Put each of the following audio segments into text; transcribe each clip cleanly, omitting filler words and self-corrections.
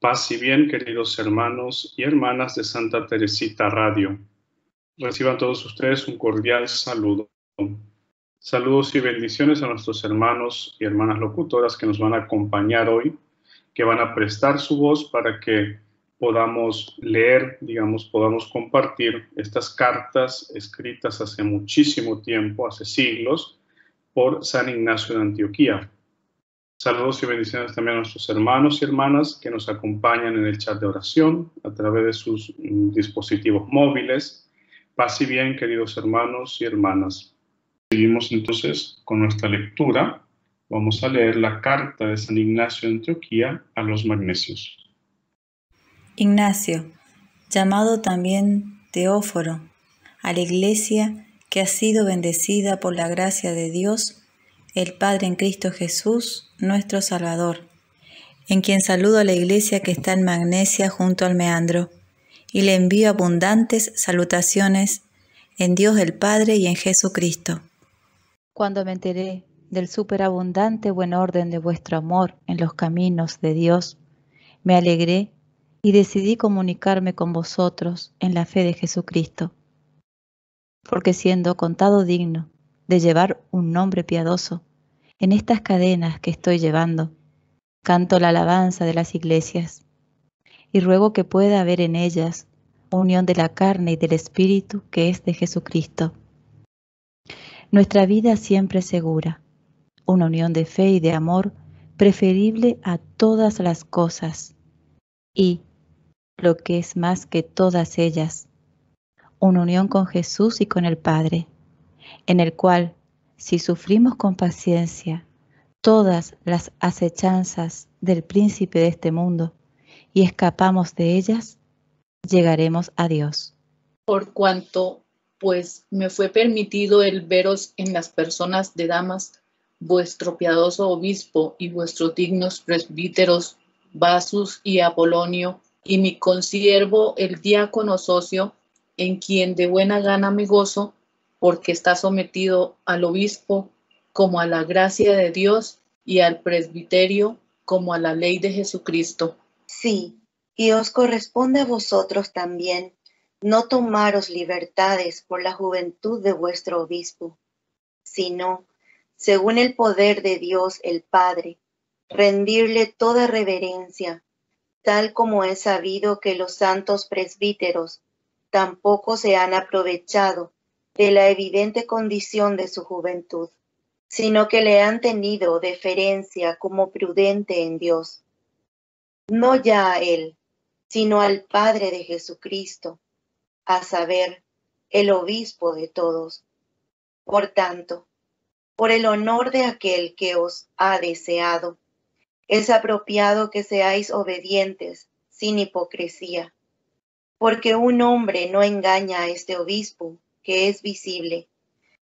Paz y bien, queridos hermanos y hermanas de Santa Teresita Radio. Reciban todos ustedes un cordial saludo. Saludos y bendiciones a nuestros hermanos y hermanas locutoras que nos van a acompañar hoy, que van a prestar su voz para que podamos leer, podamos compartir estas cartas escritas hace muchísimo tiempo, hace siglos, por San Ignacio de Antioquía. Saludos y bendiciones también a nuestros hermanos y hermanas que nos acompañan en el chat de oración a través de sus dispositivos móviles. Paz y bien, queridos hermanos y hermanas. Seguimos entonces con nuestra lectura. Vamos a leer la carta de San Ignacio de Antioquía a los magnesios. Ignacio, llamado también Teóforo, a la Iglesia que ha sido bendecida por la gracia de Dios, el Padre en Cristo Jesús, nuestro Salvador, en quien saludo a la Iglesia que está en Magnesia junto al Meandro, y le envío abundantes salutaciones en Dios el Padre y en Jesucristo. Cuando me enteré del superabundante buen orden de vuestro amor en los caminos de Dios, me alegré y decidí comunicarme con vosotros en la fe de Jesucristo, porque siendo contado digno de llevar un nombre piadoso, en estas cadenas que estoy llevando, canto la alabanza de las iglesias y ruego que pueda haber en ellas unión de la carne y del Espíritu que es de Jesucristo. Nuestra vida siempre segura, una unión de fe y de amor preferible a todas las cosas y, lo que es más que todas ellas, una unión con Jesús y con el Padre, en el cual, si sufrimos con paciencia todas las acechanzas del príncipe de este mundo y escapamos de ellas, llegaremos a Dios. Por cuanto, pues, me fue permitido el veros en las personas de Damas, vuestro piadoso obispo y vuestros dignos presbíteros, Vasus y Apolonio, y mi consiervo el diácono Socio, en quien de buena gana me gozo, porque está sometido al obispo como a la gracia de Dios y al presbiterio como a la ley de Jesucristo. Sí, y os corresponde a vosotros también no tomaros libertades por la juventud de vuestro obispo, sino, según el poder de Dios el Padre, rendirle toda reverencia, tal como es sabido que los santos presbíteros tampoco se han aprovechado de la evidente condición de su juventud, sino que le han tenido deferencia como prudente en Dios. No ya a él, sino al Padre de Jesucristo, a saber, el obispo de todos. Por tanto, por el honor de aquel que os ha deseado, es apropiado que seáis obedientes, sin hipocresía, porque un hombre no engaña a este obispo, que es visible,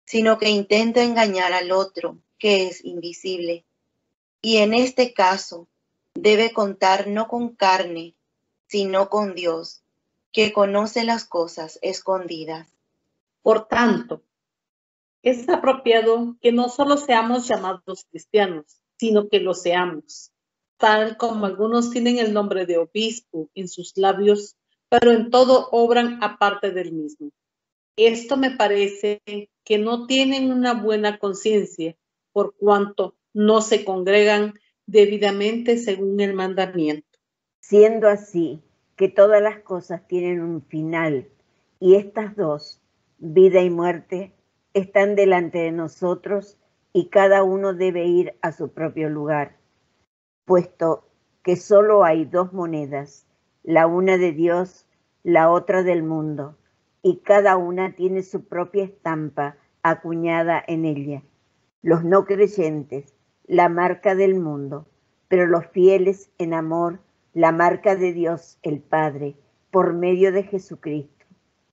sino que intenta engañar al otro, que es invisible. Y en este caso, debe contar no con carne, sino con Dios, que conoce las cosas escondidas. Por tanto, es apropiado que no solo seamos llamados cristianos, sino que lo seamos, tal como algunos tienen el nombre de obispo en sus labios, pero en todo obran aparte del mismo. Esto me parece que no tienen una buena conciencia, por cuanto no se congregan debidamente según el mandamiento. Siendo así, que todas las cosas tienen un final, y estas dos, vida y muerte, están delante de nosotros, y cada uno debe ir a su propio lugar, puesto que solo hay dos monedas, la una de Dios, la otra del mundo, y cada una tiene su propia estampa acuñada en ella. Los no creyentes, la marca del mundo, pero los fieles en amor, la marca de Dios el Padre, por medio de Jesucristo.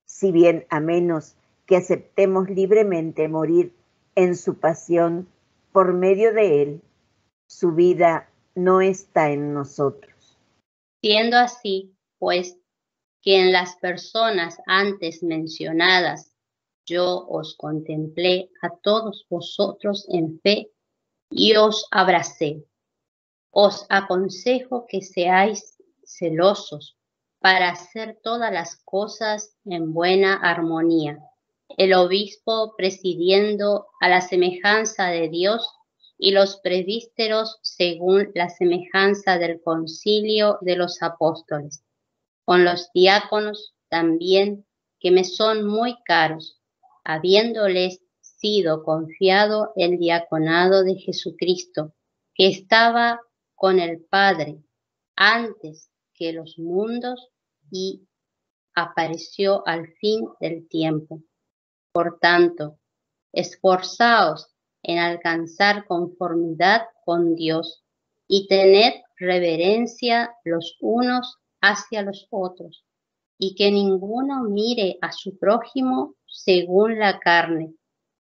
Si bien a menos que aceptemos libremente morir en su pasión, por medio de él, su vida no está en nosotros. Siendo así, pues, que en las personas antes mencionadas yo os contemplé a todos vosotros en fe y os abracé. Os aconsejo que seáis celosos para hacer todas las cosas en buena armonía. El obispo presidiendo a la semejanza de Dios y los presbíteros según la semejanza del concilio de los apóstoles, con los diáconos también, que me son muy caros, habiéndoles sido confiado el diaconado de Jesucristo, que estaba con el Padre antes que los mundos y apareció al fin del tiempo. Por tanto, esforzaos en alcanzar conformidad con Dios y tened reverencia los unos hacia los otros, y que ninguno mire a su prójimo según la carne,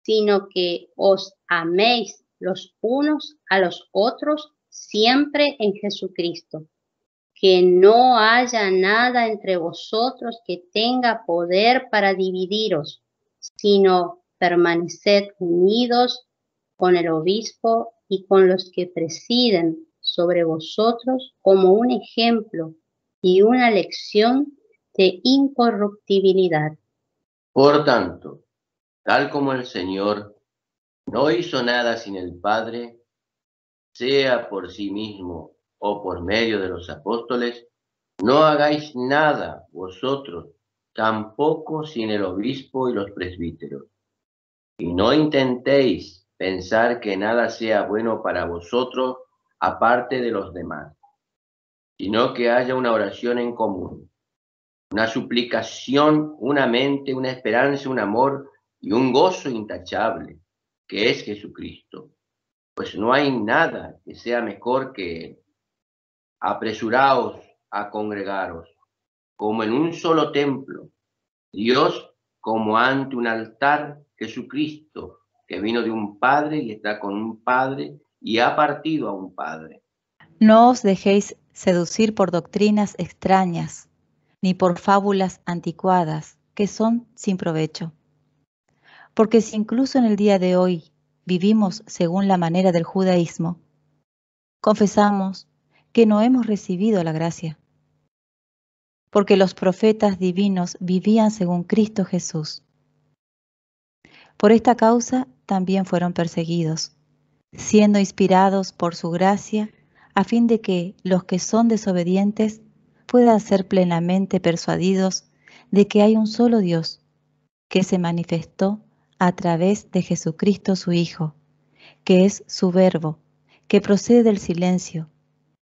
sino que os améis los unos a los otros siempre en Jesucristo. Que no haya nada entre vosotros que tenga poder para dividiros, sino permaneced unidos con el obispo y con los que presiden sobre vosotros como un ejemplo y una lección de incorruptibilidad. Por tanto, tal como el Señor no hizo nada sin el Padre, sea por sí mismo o por medio de los apóstoles, no hagáis nada vosotros, tampoco sin el obispo y los presbíteros. Y no intentéis pensar que nada sea bueno para vosotros aparte de los demás, sino que haya una oración en común, una suplicación, una mente, una esperanza, un amor y un gozo intachable, que es Jesucristo. Pues no hay nada que sea mejor que Él. Apresuraos a congregaros, como en un solo templo, Dios como ante un altar, Jesucristo, que vino de un Padre y está con un Padre y ha partido a un Padre. No os dejéis seducir por doctrinas extrañas, ni por fábulas anticuadas, que son sin provecho. Porque si incluso en el día de hoy vivimos según la manera del judaísmo, confesamos que no hemos recibido la gracia. Porque los profetas divinos vivían según Cristo Jesús. Por esta causa también fueron perseguidos, siendo inspirados por su gracia, a fin de que los que son desobedientes puedan ser plenamente persuadidos de que hay un solo Dios, que se manifestó a través de Jesucristo su Hijo, que es su Verbo, que procede del silencio,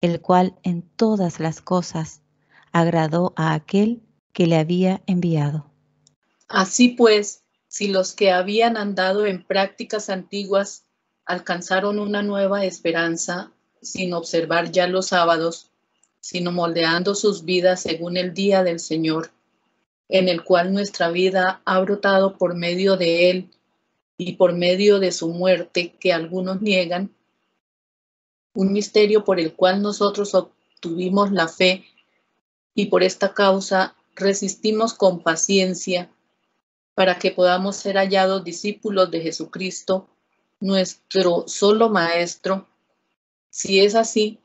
el cual en todas las cosas agradó a aquel que le había enviado. Así pues, si los que habían andado en prácticas antiguas alcanzaron una nueva esperanza sin observar ya los sábados, sino moldeando sus vidas según el día del Señor, en el cual nuestra vida ha brotado por medio de Él y por medio de su muerte, que algunos niegan, un misterio por el cual nosotros obtuvimos la fe y por esta causa resistimos con paciencia para que podamos ser hallados discípulos de Jesucristo, nuestro solo Maestro. Si es así,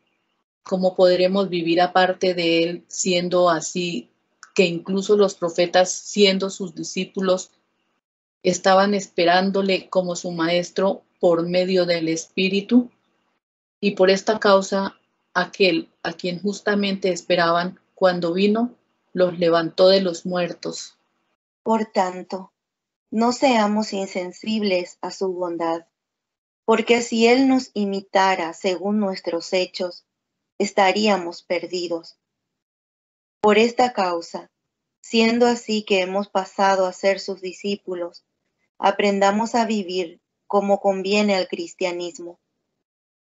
¿cómo podremos vivir aparte de Él, siendo así que incluso los profetas, siendo sus discípulos, estaban esperándole como su Maestro por medio del Espíritu? Y por esta causa, aquel a quien justamente esperaban cuando vino, los levantó de los muertos. Por tanto, no seamos insensibles a su bondad, porque si Él nos imitara según nuestros hechos, estaríamos perdidos. Por esta causa, siendo así que hemos pasado a ser sus discípulos, aprendamos a vivir como conviene al cristianismo.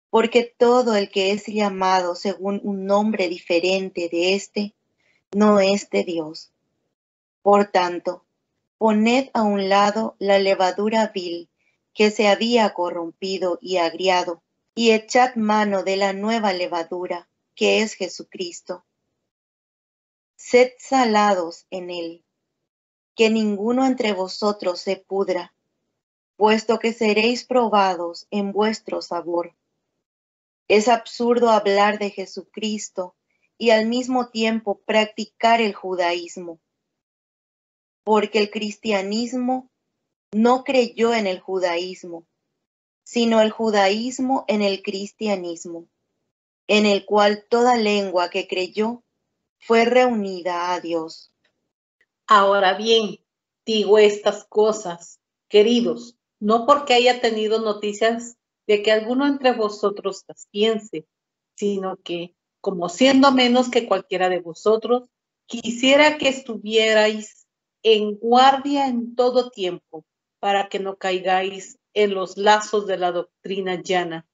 Porque todo el que es llamado según un nombre diferente de este, no es de Dios. Por tanto, poned a un lado la levadura vil que se había corrompido y agriado, y echad mano de la nueva levadura, que es Jesucristo. Sed salados en él, que ninguno entre vosotros se pudra, puesto que seréis probados en vuestro sabor. Es absurdo hablar de Jesucristo y al mismo tiempo practicar el judaísmo, porque el cristianismo no creyó en el judaísmo, sino el judaísmo en el cristianismo, en el cual toda lengua que creyó fue reunida a Dios. Ahora bien, digo estas cosas, queridos, no porque haya tenido noticias de que alguno entre vosotros las piense, sino que, como siendo menos que cualquiera de vosotros, quisiera que estuvierais en guardia en todo tiempo, para que no caigáis en los lazos de la doctrina llana,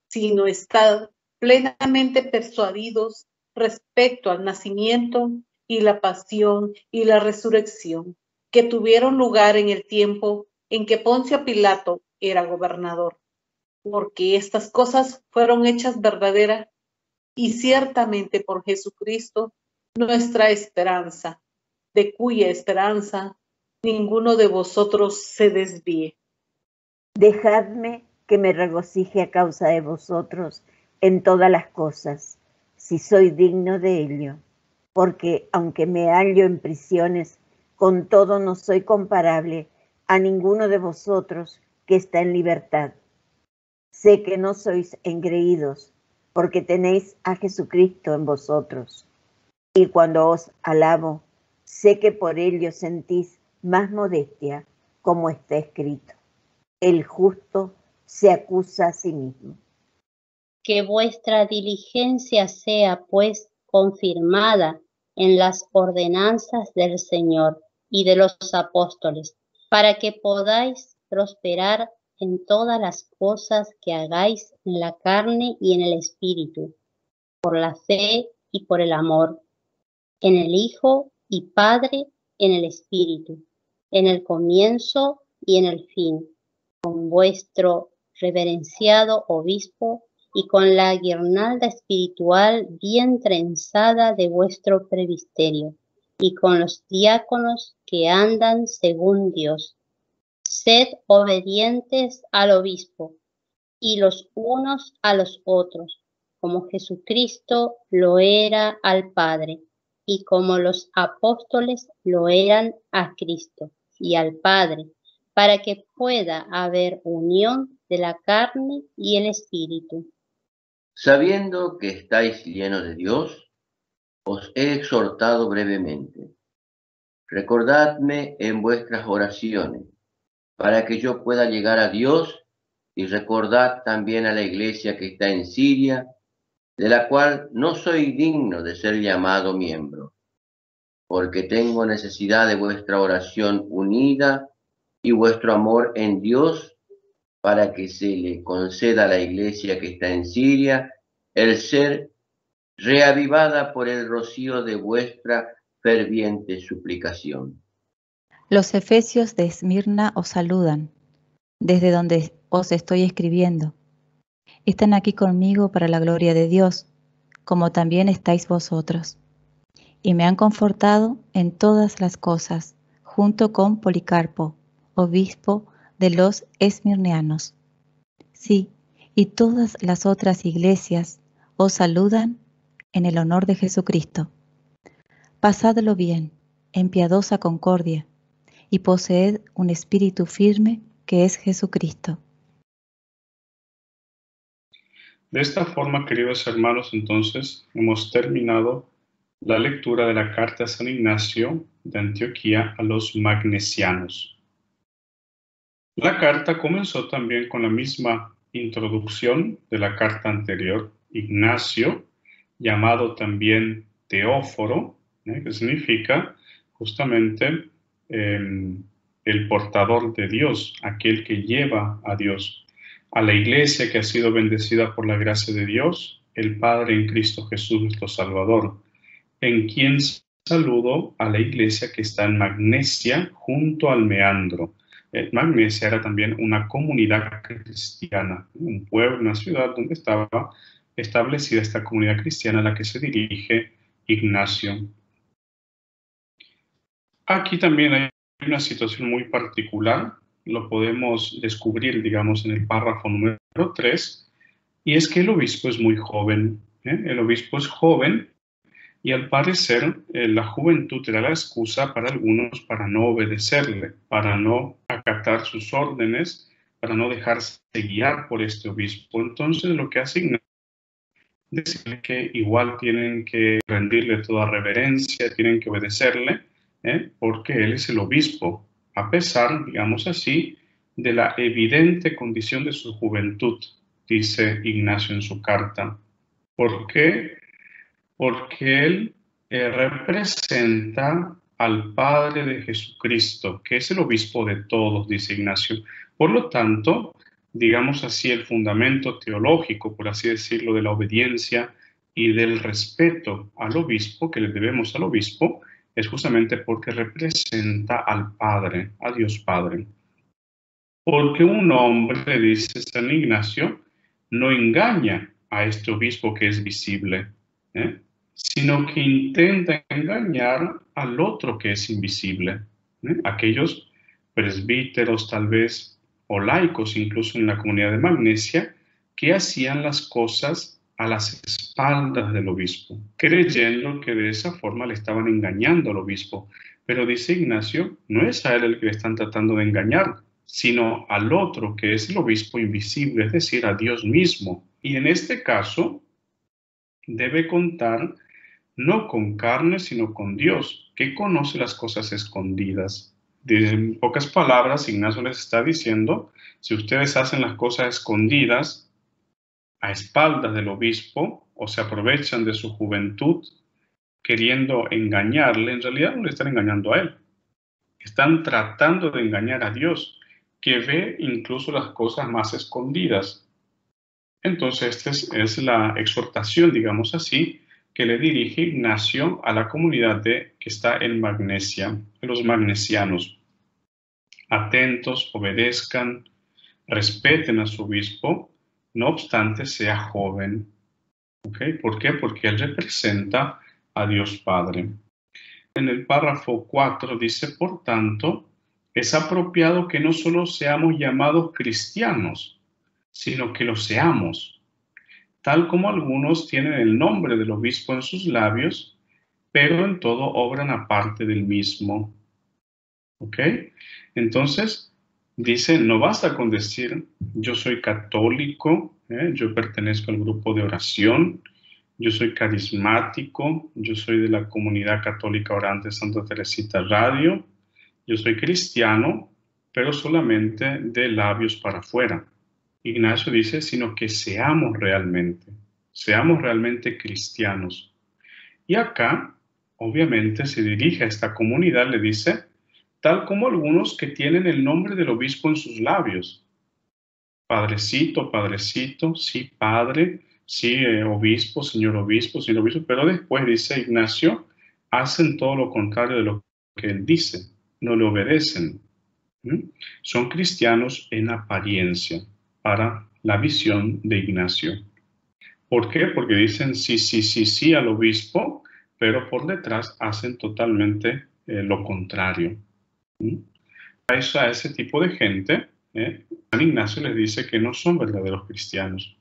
sino estad plenamente persuadidos respecto al nacimiento y la pasión y la resurrección que tuvieron lugar en el tiempo en que Poncio Pilato era gobernador, porque estas cosas fueron hechas verdaderas y ciertamente por Jesucristo, nuestra esperanza, de cuya esperanza ninguno de vosotros se desvíe. Dejadme que me regocije a causa de vosotros en todas las cosas, si soy digno de ello, porque aunque me hallo en prisiones, con todo no soy comparable a ninguno de vosotros que está en libertad. Sé que no sois engreídos, porque tenéis a Jesucristo en vosotros. Y cuando os alabo, sé que por ello sentís más modestia, como está escrito. El justo se acusa a sí mismo. Que vuestra diligencia sea, pues, confirmada en las ordenanzas del Señor y de los apóstoles, para que podáis prosperar en todas las cosas que hagáis en la carne y en el espíritu, por la fe y por el amor, en el Hijo y Padre en el espíritu, en el comienzo y en el fin, con vuestro reverenciado obispo y con la guirnalda espiritual bien trenzada de vuestro presbiterio, y con los diáconos que andan según Dios. Sed obedientes al obispo, y los unos a los otros, como Jesucristo lo era al Padre, y como los apóstoles lo eran a Cristo y al Padre, para que pueda haber unión de la carne y el espíritu. Sabiendo que estáis llenos de Dios, os he exhortado brevemente. Recordadme en vuestras oraciones, para que yo pueda llegar a Dios, y recordad también a la iglesia que está en Siria, de la cual no soy digno de ser llamado miembro, porque tengo necesidad de vuestra oración unida y vuestro amor en Dios, para que se le conceda a la iglesia que está en Siria el ser reavivada por el rocío de vuestra ferviente suplicación. Los efesios de Esmirna os saludan, desde donde os estoy escribiendo. Están aquí conmigo para la gloria de Dios, como también estáis vosotros. Y me han confortado en todas las cosas, junto con Policarpo, obispo de los esmirneanos. Sí, y todas las otras iglesias os saludan en el honor de Jesucristo. Pasadlo bien, en piadosa concordia, y poseed un espíritu firme que es Jesucristo. De esta forma, queridos hermanos, entonces hemos terminado la lectura de la carta de San Ignacio de Antioquía a los magnesianos. La carta comenzó también con la misma introducción de la carta anterior. Ignacio, llamado también Teóforo, que significa justamente el portador de Dios, aquel que lleva a Dios. A la iglesia que ha sido bendecida por la gracia de Dios, el Padre en Cristo Jesús nuestro Salvador, en quien saludo a la iglesia que está en Magnesia junto al Meandro. Magnesia era también una comunidad cristiana, un pueblo, una ciudad donde estaba establecida esta comunidad cristiana a la que se dirige Ignacio. Aquí también hay una situación muy particular, lo podemos descubrir, digamos, en el párrafo número 3, y es que el obispo es muy joven. El obispo es joven Y al parecer, la juventud era la excusa para algunos para no obedecerle, para no acatar sus órdenes, para no dejarse guiar por este obispo. Entonces, lo que hace Ignacio es decirle que igual tienen que rendirle toda reverencia, tienen que obedecerle, porque él es el obispo, a pesar, digamos así, de la evidente condición de su juventud, dice Ignacio en su carta. ¿Por qué? Porque él representa al Padre de Jesucristo, que es el obispo de todos, dice Ignacio. Por lo tanto, digamos así, el fundamento teológico, por así decirlo, de la obediencia y del respeto al obispo, que le debemos al obispo, es justamente porque representa al Padre, a Dios Padre. Porque un hombre, dice San Ignacio, no engaña a este obispo que es visible, sino que intenta engañar al otro que es invisible. Aquellos presbíteros tal vez, o laicos incluso en la comunidad de Magnesia, que hacían las cosas a las espaldas del obispo, creyendo que de esa forma le estaban engañando al obispo. Pero dice Ignacio, no es a él el que le están tratando de engañar, sino al otro que es el obispo invisible, es decir, a Dios mismo. Y en este caso, debe contar no con carne, sino con Dios, que conoce las cosas escondidas. En pocas palabras, Ignacio les está diciendo, si ustedes hacen las cosas escondidas, a espaldas del obispo, o se aprovechan de su juventud, queriendo engañarle, en realidad no le están engañando a él. Están tratando de engañar a Dios, que ve incluso las cosas más escondidas. Entonces, esta es la exhortación, digamos así, que le dirige Ignacio a la comunidad que está en Magnesia, los magnesianos. Atentos, obedezcan, respeten a su obispo, no obstante sea joven. ¿Okay? ¿Por qué? Porque él representa a Dios Padre. En el párrafo 4 dice, por tanto, es apropiado que no solo seamos llamados cristianos, sino que lo seamos, tal como algunos tienen el nombre del obispo en sus labios, pero en todo obran aparte del mismo. ¿Ok? Entonces, dice, no basta con decir, yo soy católico, yo pertenezco al grupo de oración, yo soy carismático, yo soy de la comunidad católica orante Santa Teresita Radio, yo soy cristiano, pero solamente de labios para afuera. Ignacio dice, sino que seamos realmente cristianos. Y acá, obviamente, se dirige a esta comunidad, le dice, tal como algunos que tienen el nombre del obispo en sus labios. Padrecito, padrecito, sí, padre, sí, obispo, señor obispo, pero después, dice Ignacio, hacen todo lo contrario de lo que él dice, no le obedecen. Son cristianos en apariencia, para la visión de Ignacio. ¿Por qué? Porque dicen sí al obispo, pero por detrás hacen totalmente lo contrario. A ese tipo de gente, San Ignacio les dice que no son verdaderos cristianos.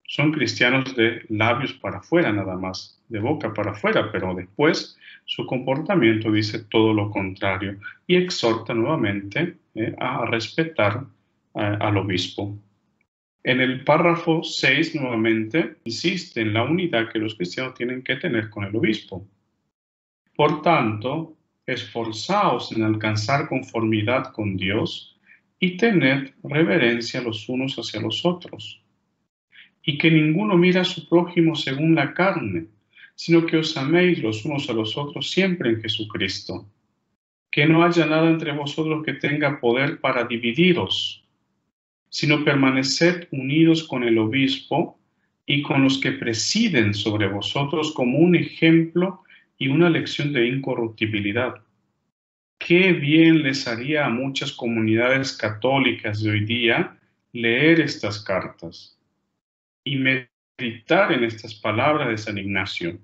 Son cristianos de labios para afuera nada más, de boca para afuera, pero después su comportamiento dice todo lo contrario y exhorta nuevamente a respetar al obispo. En el párrafo 6 nuevamente insiste en la unidad que los cristianos tienen que tener con el obispo. Por tanto, esforzaos en alcanzar conformidad con Dios y tened reverencia los unos hacia los otros. Y que ninguno mire a su prójimo según la carne, sino que os améis los unos a los otros siempre en Jesucristo. Que no haya nada entre vosotros que tenga poder para dividiros, sino permaneced unidos con el obispo y con los que presiden sobre vosotros como un ejemplo y una lección de incorruptibilidad. Qué bien les haría a muchas comunidades católicas de hoy día leer estas cartas y meditar en estas palabras de San Ignacio.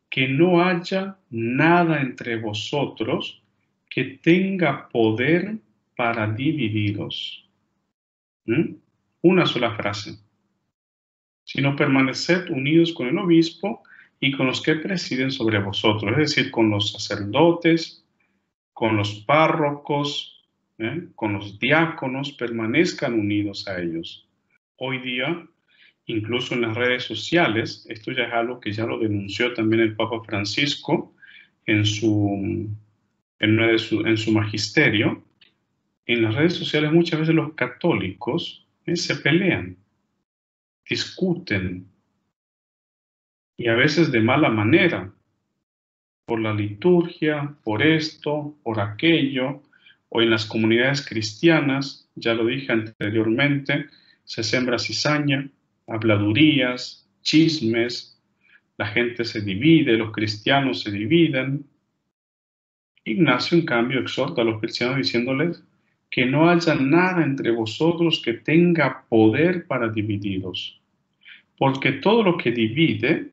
Que no haya nada entre vosotros que tenga poder para dividiros. Una sola frase. Sino permaneced unidos con el obispo y con los que presiden sobre vosotros, es decir, con los sacerdotes, con los párrocos, con los diáconos, permanezcan unidos a ellos. Hoy día, incluso en las redes sociales, esto ya es algo que ya lo denunció también el Papa Francisco en su magisterio. En las redes sociales muchas veces los católicos se pelean, discuten, y a veces de mala manera, por la liturgia, por esto, por aquello, o en las comunidades cristianas, ya lo dije anteriormente, se sembra cizaña, habladurías, chismes, la gente se divide, los cristianos se dividen. Ignacio, en cambio, exhorta a los cristianos diciéndoles que no haya nada entre vosotros que tenga poder para dividiros, porque todo lo que divide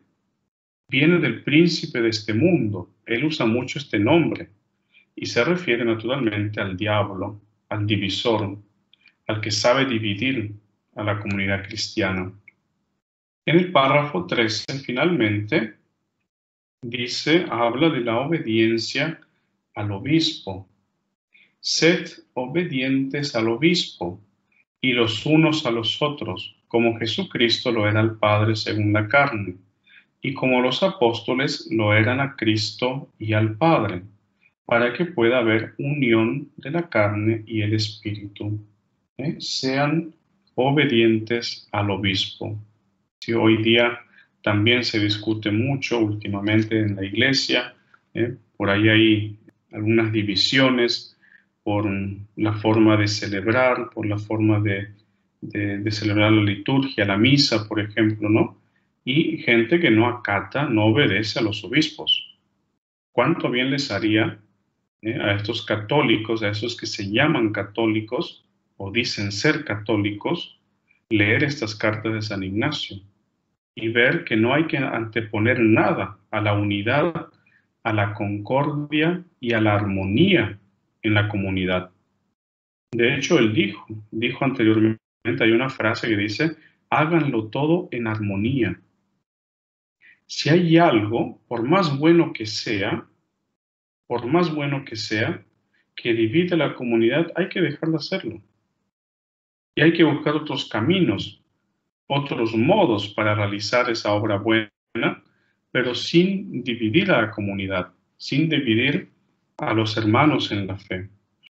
viene del príncipe de este mundo. Él usa mucho este nombre y se refiere naturalmente al diablo, al divisor, al que sabe dividir a la comunidad cristiana. En el párrafo 13, finalmente, habla de la obediencia al obispo. Sed obedientes al obispo y los unos a los otros, como Jesucristo lo era al Padre según la carne, y como los apóstoles lo eran a Cristo y al Padre, para que pueda haber unión de la carne y el Espíritu. Sean obedientes al obispo. Sí, hoy día también se discute mucho últimamente en la iglesia, por ahí hay algunas divisiones por la forma de celebrar, por la forma de celebrar la liturgia, la misa, por ejemplo, ¿no? Y gente que no acata, no obedece a los obispos. ¿Cuánto bien les haría a estos católicos, a esos que se llaman católicos o dicen ser católicos, leer estas cartas de San Ignacio y ver que no hay que anteponer nada a la unidad, a la concordia y a la armonía en la comunidad? De hecho, él dijo anteriormente, hay una frase que dice, háganlo todo en armonía. Si hay algo, por más bueno que sea, que divide la comunidad, hay que dejar de hacerlo. Y hay que buscar otros caminos, otros modos para realizar esa obra buena, pero sin dividir a la comunidad, sin dividir a los hermanos en la fe.